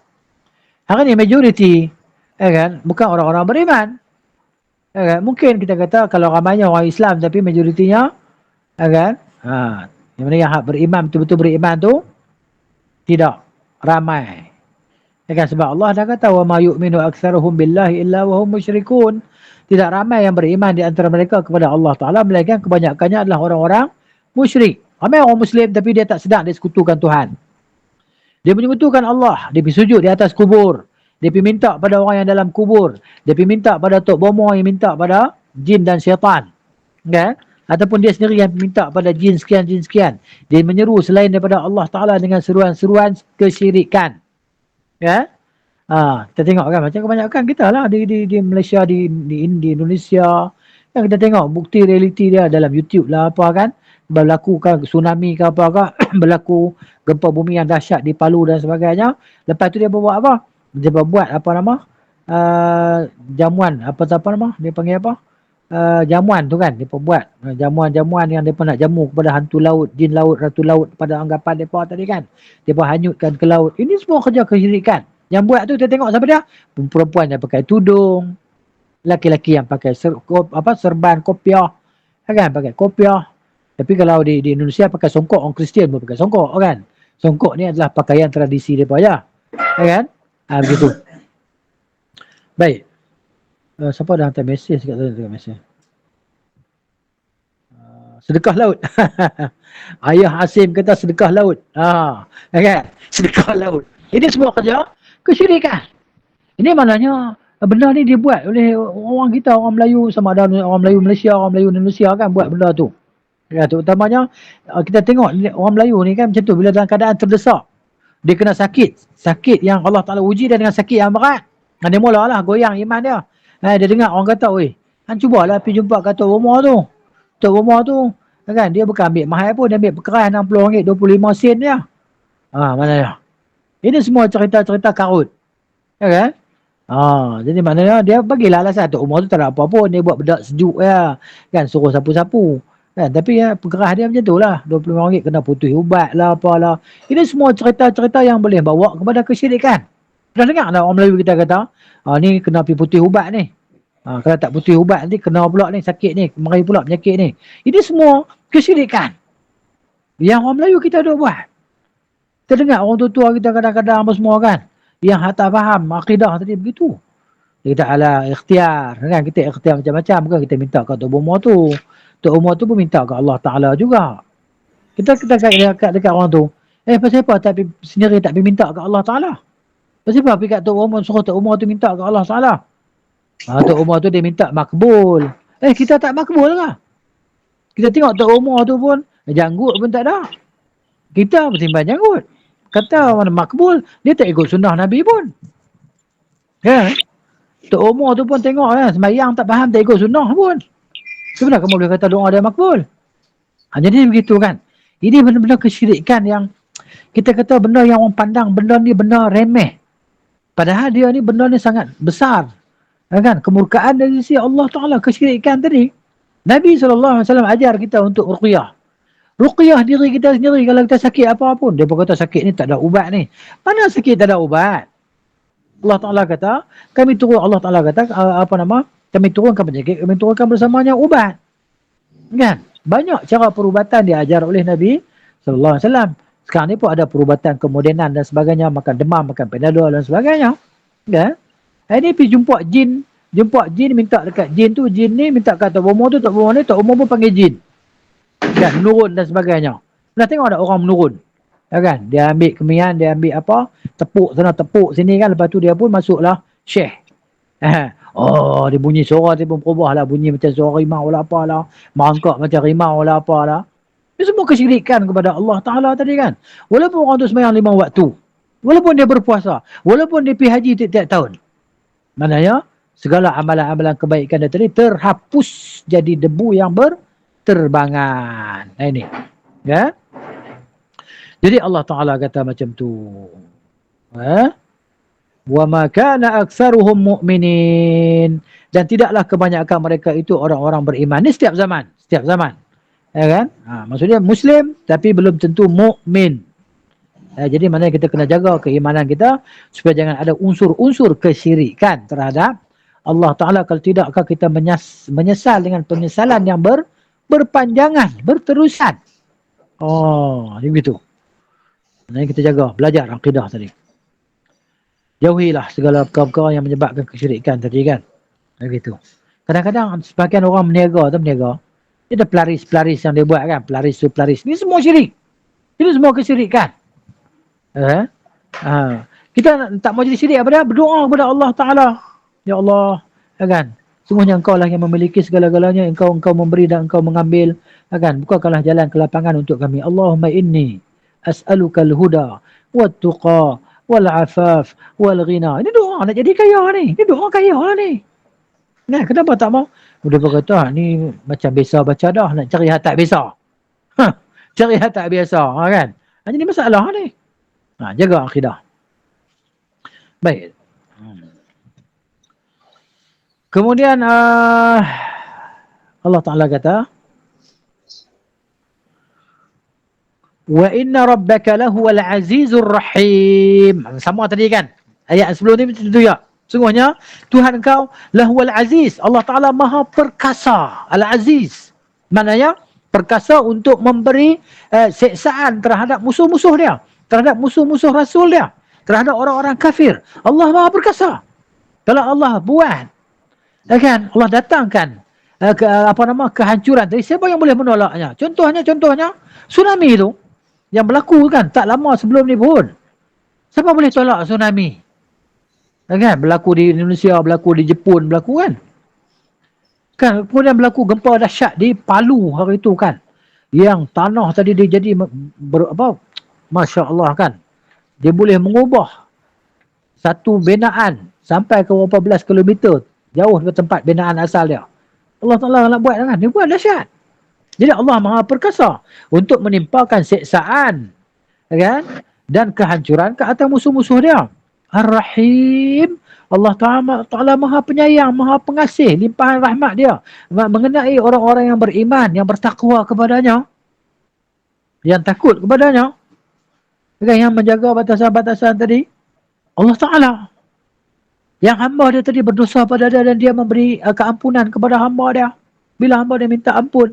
Hari ini majoriti, kan, bukan orang-orang beriman. Kan? Mungkin kita kata kalau ramainya orang Islam tapi majoritinya, kan, yang mana yang beriman, betul-betul beriman tu tidak ramai. Kan, sebab Allah dah kata wa ma yu'minu aktsaruhum billahi illa wa hum musyrikun. Tidak ramai yang beriman di antara mereka kepada Allah Ta'ala, melainkan kebanyakannya adalah orang-orang musyrik. Ramai orang Muslim tapi dia tak sedar dia sekutukan Tuhan. Dia menyekutukan Allah. Dia pergi sujud di atas kubur. Dia pergi minta pada orang yang dalam kubur. Dia pergi minta pada Tok Bomo yang minta pada jin dan syaitan. Okay? Ataupun dia sendiri yang minta pada jin sekian, jin sekian. Dia menyeru selain daripada Allah Ta'ala dengan seruan-seruan kesyirikan. Ya? Kita tengok kan macam kebanyakan kita lah di Malaysia, di Indonesia. Yang kita tengok bukti realiti dia dalam YouTube lah apa kan. Berlaku kan tsunami ke apa ke. Berlaku gempa bumi yang dahsyat di Palu dan sebagainya. Lepas tu dia buat apa? Dia buat apa nama? Jamuan. Apa nama? Dia panggil apa? Jamuan tu kan. Dia buat jamuan-jamuan yang dia nak jamu kepada hantu laut, jin laut, ratu laut pada anggapan mereka tadi kan. Dia hanyutkan ke laut. Ini semua kerja kesyirikan. Yang buat tu kita tengok siapa dia? Perempuan yang pakai tudung. Laki-laki yang pakai serban kopiah. Kan pakai kopiah. Tapi kalau di Indonesia pakai songkok, orang Kristian pun pakai songkok kan. Songkok ni adalah pakaian tradisi mereka ya. Kan? Begitu. Baik. Siapa dah hantar mesej kat sana mesej? Sedekah laut. Ayah Asim kata sedekah laut. Kan? Sedekah laut. Ini semua kerja kesyirikan. Ini maknanya benda ni dibuat oleh orang kita, orang Melayu, sama ada orang Melayu Malaysia, orang Melayu Indonesia kan buat benda tu. Ya, terutamanya kita tengok orang Melayu ni kan macam tu, bila dalam keadaan terdesak, dia kena sakit yang Allah Ta'ala uji dia dengan sakit yang berat. Dia mulalah goyang iman dia. Dia dengar orang kata, "Oi, hang cubalah pergi jumpa Tok Bomo tu." Tok Bomo tu kan dia bukan ambil mahal pun, dia ambil perkeras RM60, 25 sen dia. Maknanya. Ini semua cerita-cerita karut. Ya kan? Jadi maknanya dia bagilah alasan Tok Umar tu tak ada apa pun. Dia buat bedak sejuk ya. Kan suruh sapu-sapu. Kan? Tapi ya pergerah dia macam tu lah. RM25 kena putih ubat lah apalah. Ini semua cerita-cerita yang boleh bawa kepada kesyirikan. Pernah dengar tak orang Melayu kita kata, ni kena pergi putih ubat ni. Kalau tak putih ubat nanti kena pula ni sakit ni. Mari pula penyakit ni. Ini semua kesyirikan. Yang orang Melayu kita ada buat. Kita dengar orang tua-tua kita kadang-kadang apa semua kan. Yang tak faham akidah tadi begitu. Dia kata ala ikhtiar. Kan kita ikhtiar macam-macam kan. Kita minta kat Tok Umar tu. Tok Umar tu pun minta kat Allah Ta'ala juga. Kita dekat orang tu. Pasal apa tak sendiri tak pergi minta kat Allah Ta'ala? Pasal apa pergi kat Tok Umar suruh Tok Umar tu minta kat Allah Ta'ala? Tok Umar tu dia minta makbul. Kita tak makbul lah. Kita tengok Tok Umar tu pun janggut pun tak ada. Kita bertimbang janggut. Kata mana makbul, dia tak ikut sunnah Nabi pun. Ya. Tok Umar tu pun tengok sembahyang tak faham, tak ikut sunnah pun. Sebenarnya kamu boleh kata doa dia makbul. Jadi begitu kan. Ini benar-benar kesyirikan yang kita kata benda yang orang pandang benda ni benda remeh. Padahal dia ni benda ni sangat besar. Kan? Kemurkaan dari sisi Allah Ta'ala, kesyirikan tadi. Nabi SAW ajar kita untuk ruqyah. Ruqyah diri kita sendiri kalau kita sakit apa pun. Dia pun kata sakit ni tak ada ubat ni. Mana sakit tak ada ubat? Allah Ta'ala kata, Allah Ta'ala kata, kami turunkan penyakit, kami turunkan bersamanya ubat. Kan? Banyak cara perubatan diajar oleh Nabi SAW. Sekarang ni pun ada perubatan kemodenan dan sebagainya, makan demam, makan Panadol dan sebagainya. Kan? Ini pergi jumpa jin, minta dekat jin tu, jin ni minta kat Tok Umar tu, Tok Umar ni, Tok Umar pun panggil jin. Kan, menurun dan sebagainya. Pernah tengok ada orang menurun. Ya kan? Dia ambil kemian, dia ambil apa? Tepuk sana, tepuk sini kan. Lepas tu dia pun masuklah syekh. Dia bunyi suara dia pun berubah lah. Bunyi macam suara rimau lah apalah. Merangkak macam rimau lah apalah. Ini semua kesyirikan kepada Allah Ta'ala tadi kan. Walaupun orang tu sembahyang 5 waktu. Walaupun dia berpuasa. Walaupun dia pergi haji tiap-tiap tahun. Maknanya, segala amalan-amalan kebaikan dia tadi terhapus jadi debu yang terbangan. Ini. Ya. Jadi Allah Ta'ala kata macam tu. Wa ma kana aktsaruhum mu'minin. Dan tidaklah kebanyakan mereka itu orang-orang beriman. Ini setiap zaman. Setiap zaman. Ya kan? Maksudnya Muslim tapi belum tentu mukmin. Jadi mana kita kena jaga keimanan kita supaya jangan ada unsur-unsur kesyirikan terhadap Allah Ta'ala. Kalau tidakkah kita menyesal dengan penyesalan yang berpanjangan, berterusan. Jadi begitu. Jadi kita jaga, belajar akidah tadi. Jauhilah segala perkara-perkara yang menyebabkan kesyirikan tadi kan. Begitu. Kadang-kadang sebagian orang meniaga. Dia ada pelaris-pelaris yang dia buat kan. Pelaris tu pelaris. Ini semua syirik. Ini semua kesyirikan. Kita tak mau jadi syirik apa dia? Berdoa kepada Allah Ta'ala. Ya Allah. Kan? Sungguhnya engkau lah yang memiliki segala-galanya. Engkau memberi dan engkau mengambil. Kan? Bukakanlah jalan ke lapangan untuk kami. Allahumma inni as'alukal huda wat-tuqa wal-afaf wal-ghina. Ini doa nak jadi kaya ni. Ini doa kaya lah ni. Nah, kenapa tak mau? Dia berkata, ni macam biasa baca dah. Nak cari hak tak biasa. Cari hak tak biasa. Kan? Jadi masalah ni. Jaga akidah. Baik. Kemudian Allah Ta'ala kata, wa inna rabbaka lahuwal azizur rahim. Sama tadi kan? Ayat sebelum ni tentu ya. Sungguhnya Tuhan engkau lahuwal aziz. Allah Ta'ala maha perkasa. Al-aziz. Maknanya perkasa untuk memberi seksaan terhadap musuh-musuh dia. Terhadap musuh-musuh Rasul dia. Terhadap orang-orang kafir. Allah maha perkasa. Kalau Allah buat. Kan? Allah datangkan kehancuran. Jadi siapa yang boleh menolaknya? Contohnya tsunami itu. Yang berlaku kan. Tak lama sebelum ni pun. Siapa boleh tolak tsunami? Kan? Berlaku di Indonesia, berlaku di Jepun, berlaku kan? Kan? Kemudian berlaku gempa dahsyat di Palu hari itu kan? Yang tanah tadi dia jadi Masya Allah kan? Dia boleh mengubah satu binaan sampai ke berapa belas kilometer jauh dari tempat binaan asal dia. Allah Ta'ala nak buat kan? Dia buat dahsyat. Jadi Allah maha perkasa untuk menimpakan seksaan. Kan? dan kehancuran ke atas musuh-musuh dia. Ar-Rahim, Allah Ta'ala Maha Penyayang, Maha Pengasih, limpahan rahmat dia mengenai orang-orang yang beriman, yang bertakwa kepadanya, yang takut kepadanya, yang menjaga batasan-batasan tadi. Allah Ta'ala, yang hamba dia tadi berdosa pada dia dan dia memberi keampunan kepada hamba dia bila hamba dia minta ampun.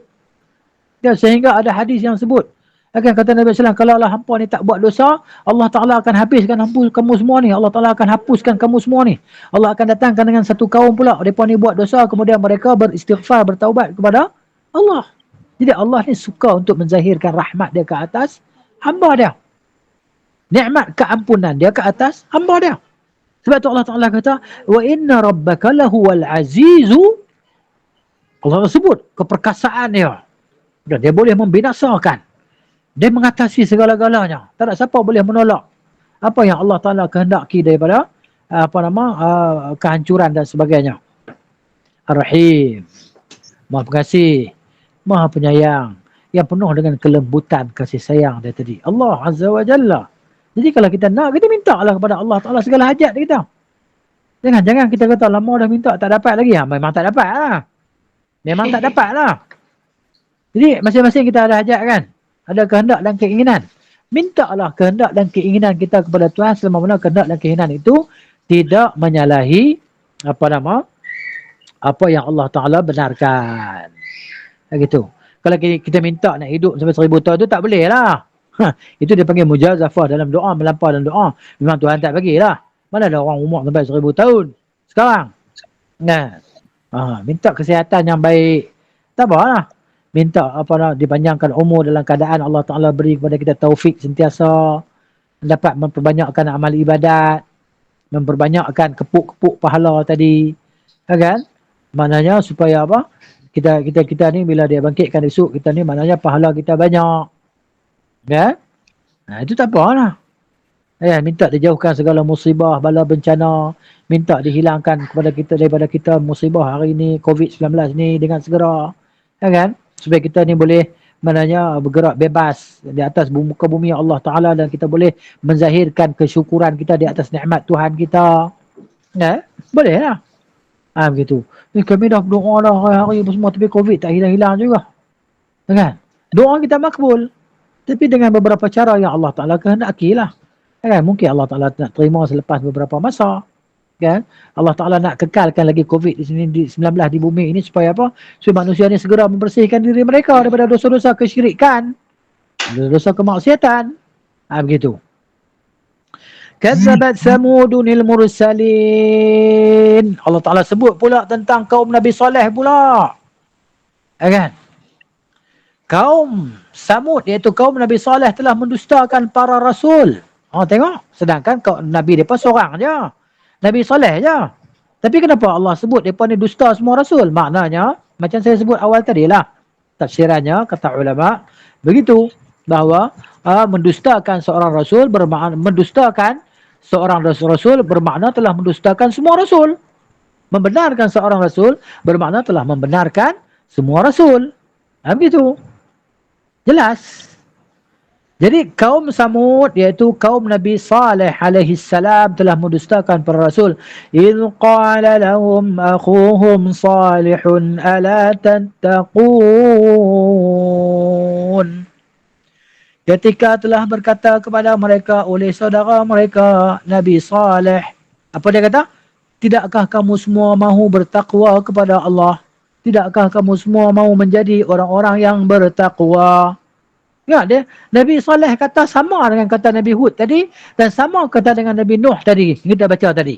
Ya, sehingga ada hadis yang sebut, akan kata Nabi SAW, kalau Allah hampa ni tak buat dosa, Allah Ta'ala akan habiskan kamu semua ni. Allah Ta'ala akan hapuskan kamu semua ni. Allah akan datangkan dengan satu kaum pula, mereka ni buat dosa, kemudian mereka beristighfar, bertaubat kepada Allah. Jadi Allah ni suka untuk menzahirkan rahmat dia ke atas hamba dia. Nikmat keampunan dia ke atas hamba dia. Sebab tu Allah Ta'ala kata, wa inna rabbaka lahuwal azizu. Allah sebut keperkasaan dia. Dan dia boleh membinasakan. Dia mengatasi segala-galanya. Tak ada siapa boleh menolak apa yang Allah Ta'ala kehendaki daripada kehancuran dan sebagainya. Ar-Rahim, Maha Pengasih, Maha Penyayang, yang penuh dengan kelembutan kasih sayang dia tadi. Allah Azza wa Jalla. Jadi kalau kita nak, kita minta lah kepada Allah Ta'ala segala hajat kita. Jangan kita kata lama dah minta tak dapat lagi. Memang tak dapat lah. Memang tak dapat lah. Jadi masing-masing kita ada hajat kan. Ada kehendak dan keinginan. Mintalah kehendak dan keinginan kita kepada Tuhan selama mana kehendak dan keinginan itu tidak menyalahi apa yang Allah Ta'ala benarkan. Begitu. Kalau kita minta nak hidup sampai 1000 tahun tu tak boleh lah. Itu dia panggil mujazafah dalam doa, melampau dalam doa. Memang Tuhan tak bagilah. Mana ada orang umur sampai 1000 tahun sekarang. Nah, minta kesihatan yang baik. Tak apa lah. Minta dipanjangkan umur dalam keadaan Allah Ta'ala beri kepada kita taufik sentiasa, dapat memperbanyakkan amal ibadat, memperbanyakkan kepuk-kepuk pahala tadi, kan? Maknanya supaya apa? Kita ni bila dia bangkitkan esok, kita ni maknanya pahala kita banyak, kan? Nah, itu tak apa lah. Minta dijauhkan segala musibah, bala bencana, minta dihilangkan kepada kita daripada kita musibah hari ni COVID-19 ni dengan segera, kan? Supaya kita ni boleh bergerak bebas di atas muka bumi Allah Ta'ala dan kita boleh menzahirkan kesyukuran kita di atas nikmat Tuhan kita. Boleh lah. Begitu. Kami dah berdoa dah hari-hari semua tapi COVID tak hilang-hilang juga. Kan? Doa kita makbul. Tapi dengan beberapa cara yang Allah Ta'ala kehendaki lah. Kan? Mungkin Allah Ta'ala nak terima selepas beberapa masa. Kan? Allah Ta'ala nak kekalkan lagi COVID-19 di bumi ini supaya apa? Supaya manusia ni segera membersihkan diri mereka daripada dosa-dosa kesyirikan, dosa kemaksiatan. Begitu. Kazzabat Samudunil Mursalin. Allah Ta'ala sebut pula tentang kaum Nabi Saleh pula. Kan? Kaum Samud iaitu kaum Nabi Saleh telah mendustakan para rasul. Tengok. Sedangkan kaum Nabi mereka seorang je. Nabi Saleh je. Tapi kenapa Allah sebut mereka ni dusta semua rasul? Maknanya, macam saya sebut awal tadi lah. Tafsirannya, kata ulama, begitu. Bahawa mendustakan seorang rasul bermakna, mendustakan seorang rasul bermakna telah mendustakan semua rasul. Membenarkan seorang rasul bermakna telah membenarkan semua rasul. Begitu. Jelas. Jadi kaum Samud iaitu kaum Nabi Saleh alaihi salam telah mendustakan para rasul. Idh qala lahum akhuhum Salihun ala tattaqun. Ketika telah berkata kepada mereka oleh saudara mereka Nabi Saleh, apa dia kata? Tidakkah kamu semua mahu bertakwa kepada Allah? Tidakkah kamu semua mahu menjadi orang-orang yang bertakwa? Ya, Nabi Saleh kata sama dengan kata Nabi Hud tadi dan sama kata dengan Nabi Nuh tadi. Kita baca tadi.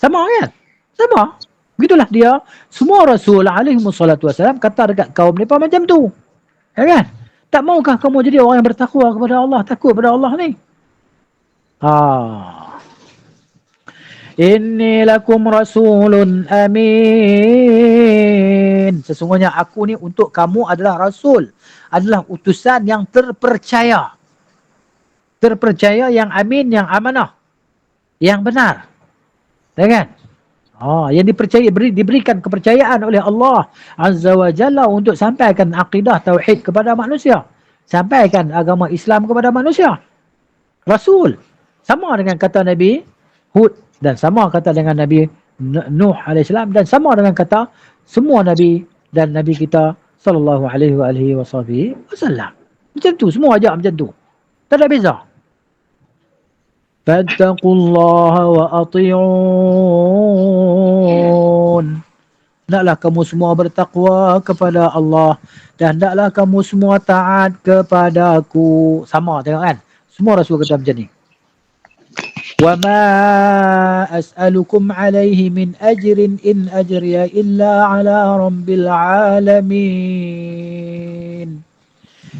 Sama kan? Sama. Begitulah dia. Semua Rasul alaihimussalatu wassalam kata dekat kaum mereka macam tu. Ya kan? Tak maukah kamu jadi orang yang bertakwa kepada Allah, takut kepada Allah ni? Inni lakum rasulun amin. Sesungguhnya aku ni untuk kamu adalah rasul. Adalah utusan yang terpercaya. Terpercaya, yang amin, yang amanah. Yang benar. Ya kan? Yang diberikan kepercayaan oleh Allah Azza wa Jalla untuk sampaikan akidah tauhid kepada manusia. Sampaikan agama Islam kepada manusia. Rasul. Sama dengan kata Nabi Hud dan sama kata dengan Nabi Nuh alaihissalam dan sama dengan kata semua Nabi dan Nabi kita sallallahu alaihi wasallam. Macam tu, semua ajak macam tu. Tak ada beza. Fattaqullaha wa ati'un. Hendaklah kamu semua bertakwa kepada Allah dan hendaklah kamu semua taat kepadaku. Sama tengok kan? Semua Rasul kata macam ni. Wa ma as'alukum alaihi min ajrin in ajriya illa ala rabbil alamin.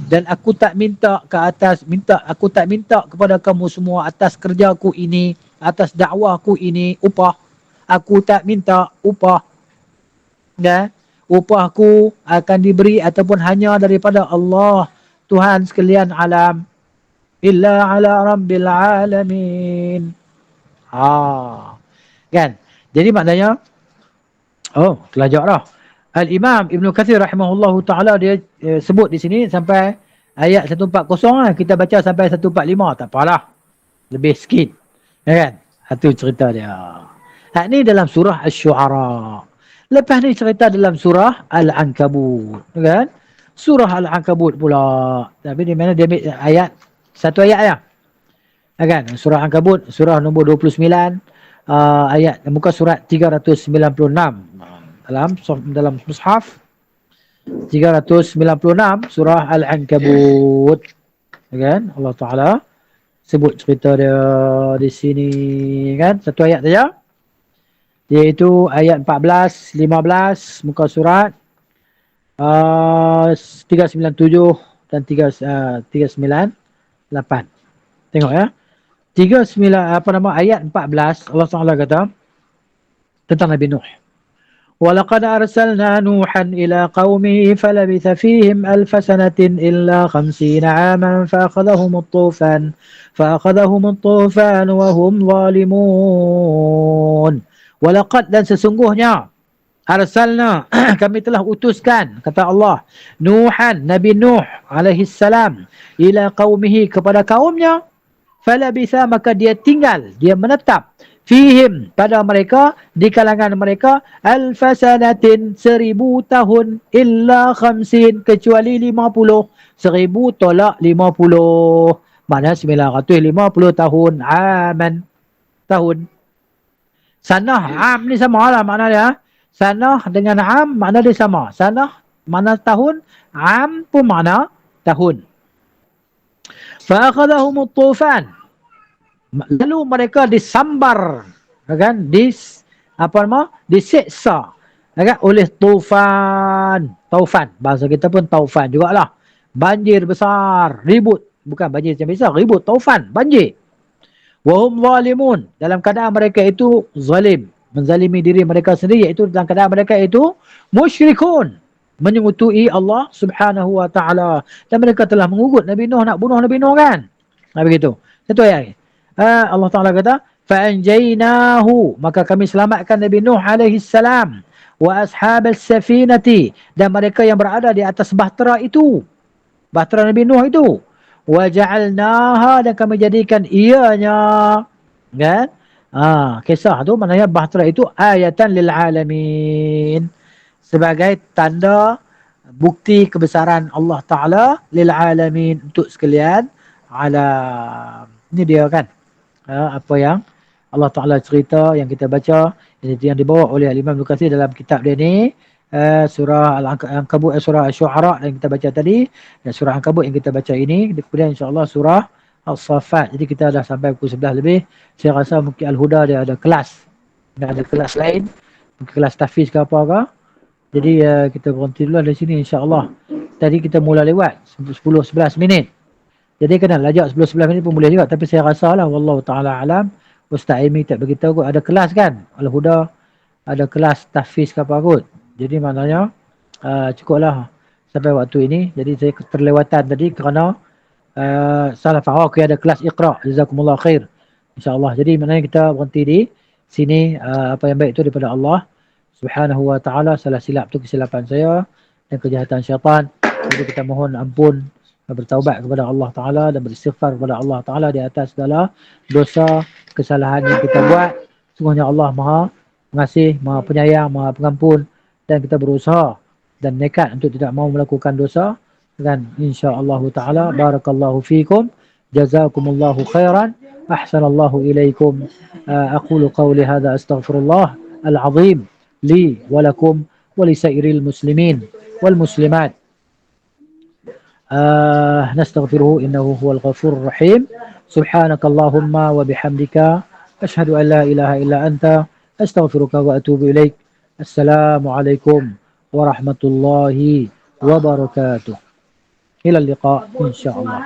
Dan aku tak minta kepada kamu semua atas kerjaku ini, atas dakwahku ini upah. Aku tak minta upah. Ya, upahku akan diberi ataupun hanya daripada Allah Tuhan sekalian alam. Illa ala rabbil alamin. Kan? Jadi maknanya telajak dah. Al-Imam Ibn Kathir rahimahullahu ta'ala dia sebut di sini sampai ayat 140 lah. Kita baca sampai 145. Tak apalah. Lebih sikit. Ya kan? Itu cerita dia. Ini dalam surah Asy-Syu'ara. Lepas ni cerita dalam surah Al-Ankabut. Kan? Surah Al-Ankabut pula. Tapi di mana dia ambil ayat, satu ayat ya. Kan? Surah Al-Ankabut, surah nombor 29, ayat, muka surat 396. Dalam mushaf 396 surah Al-Ankabut. Kan? Allah Ta'ala sebut cerita dia di sini kan, satu ayat saja, iaitu ayat 14, 15 muka surat 397 dan 398. Tengok ya. 39 ayat 14 Allah Ta'ala kata tentang Nabi Nuh. وَلَقَدْ أَرْسَلْنَا نُوحًا إِلَى قَوْمِهِ فَلَبِثَ فِيهِمْ أَلْفَ سَنَةٍ إِلَّا 50 عَامًا فَأَخَذَهُمُ الطُّوفَانُ وَهُمْ ظَالِمُونَ. وَلَقَدْ dan sesungguhnya arsalna kami telah utuskan, kata Allah, Nuhan, Nabi Nuh alaihi salam, ila qaumihi kepada kaumnya, falabitha maka dia tinggal, dia menetap, fihim pada mereka, di kalangan mereka, alfasanatin 1000 tahun, illa 50 kecuali 50, 1000 tolak 50, mana 950 tahun, aman tahun. Sanah am ni sama lah makna dia. Sanah dengan am makna dia sama. Sanah makna tahun, am pun makna tahun. Fa'akhadahumut tufan. Lalu mereka disambar, kan? Disiksa, kan? Oleh tufan. Taufan. Bahasa kita pun taufan jugalah. Banjir besar, ribut. Bukan banjir macam biasa, ribut, taufan, banjir. Wahum zalimun, dalam keadaan mereka itu zalim, menzalimi diri mereka sendiri, iaitu dalam keadaan mereka itu musyrikun, menyekutui Allah Subhanahu wa taala, dan mereka telah mengugut Nabi Nuh, nak bunuh Nabi Nuh kan. Begitu. Satu ayat. Allah Taala kata, fa anjaynahu, maka kami selamatkan Nabi Nuh alaihi salam, wa ashabas safinati, dan mereka yang berada di atas bahtera itu, bahtera Nabi Nuh itu, wa ja'alnaha, dan kami jadikan ianya, kan? Kisah tu maknanya bahtera itu ayatan lil alamin, sebagai tanda bukti kebesaran Allah Ta'ala lil alamin, untuk sekalian alam. Ini dia kan, apa yang Allah Ta'ala cerita yang kita baca, yang dibawa oleh Imam Ibn Katsir dalam kitab dia ni, surah Al-Ankabut, surah Asy-Syu'ara yang kita baca tadi, dan surah Al-Ankabut yang kita baca ini, kemudian insya-Allah surah As-Saffat. Jadi kita dah sampai pukul 11 lebih. Saya rasa mungkin Al-Huda dia ada kelas, ada kelas lain, mungkin kelas tahfiz ke apa ke. Jadi kita berhenti dulu dari sini insya-Allah. Tadi kita mula lewat 10-11 minit. Jadi kena lajak 10-11 minit pun boleh juga, tapi saya rasa lah wallahu taala alam, Ustaz Aimi tak beritahu kot ada kelas kan. Al-Huda ada kelas tahfiz ke apa kot. Jadi maknanya cukuplah sampai waktu ini. Jadi saya terlewatan tadi kerana salah faham. Okay, ada kelas Iqra. Jazakumullah khair. InsyaAllah. Jadi maknanya kita berhenti di sini. Apa yang baik itu daripada Allah Subhanahu wa ta'ala. Salah silap tu kesilapan saya dan kejahatan syaitan. Jadi kita mohon ampun bertaubat kepada Allah Ta'ala dan beristighfar kepada Allah Ta'ala di atas segala dosa, kesalahan yang kita buat. Sungguhnya Allah Maha Pengasih, Maha Penyayang, Maha Pengampun, dan kita berusaha dan nekat untuk tidak mau melakukan dosa. Dan insya-Allah Ta'ala, barakallahu fiikum, jazakumullahu khairan, ahsanallahu ilaikum. Aqulu qawli hadha astaghfirullah al-azim li walakum walisairil muslimin wal muslimat. نستغفره إنه هو الغفور الرحيم. سبحانك اللهم وبحمدك أشهد أن لا إله إلا أنت أستغفرك وأتوب إليك. السلام عليكم ورحمة الله وبركاته. إلى اللقاء إن شاء الله.